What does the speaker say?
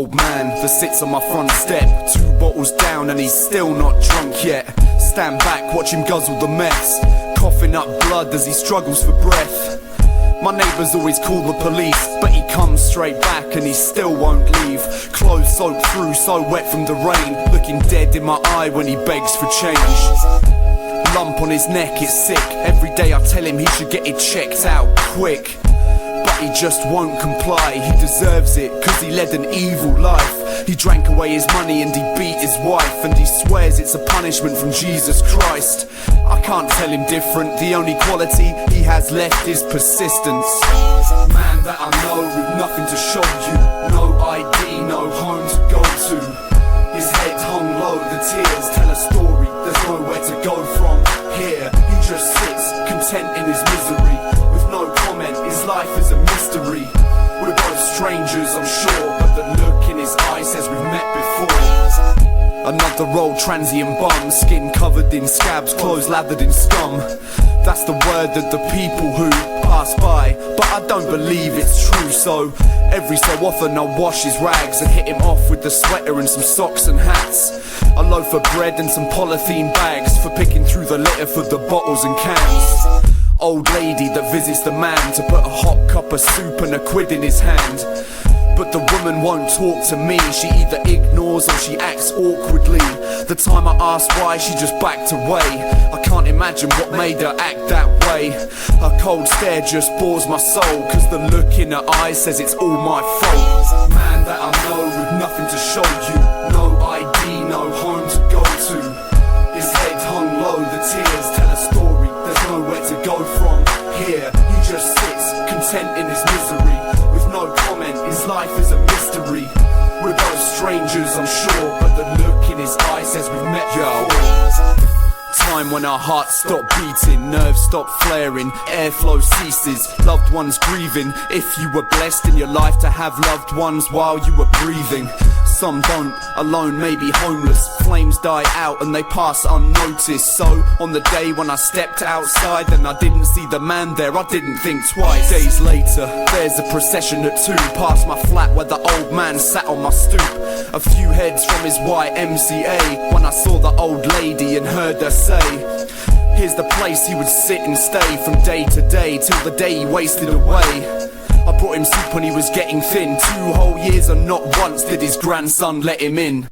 old man that sits on my front step, 2 bottles down and he's still not drunk yet. Stand back, watch him guzzle the mess, coughing up blood as he struggles for breath. My neighbours always call the police, but he comes straight back and he still won't leave. Clothes soaked through, so wet from the rain, looking dead in my eye when he begs for change. Lump on his neck, it's sick. Every day I tell him he should get it checked out quick, but he just won't comply. He deserves it, cause he led an evil life. He drank away his money and he beat his wife, and he swears it's a punishment from Jesus Christ. I can't tell him different, the only quality he has left is persistence. Man that I know with nothing to show you, no ID, no home to go to. His head hung low, the tears tell a story, there's nowhere to go from here. He just sits, content in his misery, with no comment, his life is a mystery. We're both strangers, I'm sure, but the look in his eyes says we've met before. Another old transient bum, skin covered in scabs, clothes lathered in scum. That's the word of the people who pass by, but I don't believe it's true. So every so often I wash his rags and hit him off with the sweater and some socks and hats, a loaf of bread and some polythene bags for picking through the litter for the bottles and cans. Old lady that visits the man to put a hot cup of soup and a quid in his hand, but the woman won't talk to me. She either ignores or she acts awkwardly. The time I asked why, she just backed away. I can't imagine what made her act that way. Her cold stare just bores my soul, cause the look in her eyes says it's all my fault. Man that I know with nothing to show you, no ID, no home to go to. His head hung low, the tears tell a story, there's nowhere to go from here. He just sits, content in his misery, with no comment, his life is a mystery. We're both strangers, I'm sure, but the look in his eyes says we've met before. Time when our hearts stop beating, nerves stop flaring, airflow ceases, loved ones grieving. If you were blessed in your life to have loved ones while you were breathing, some don't, alone, maybe homeless. Flames die out and they pass unnoticed. So on the day when I stepped outside and I didn't see the man there, I didn't think twice. Days later, there's a procession at 2 past my flat where the old man sat on my stoop. A few heads from his YMCA, when I saw the old lady and heard her say, here's the place he would sit and stay from day to day, till the day he wasted away. I brought him soup when he was getting thin, 2 whole years and not once did his grandson let him in.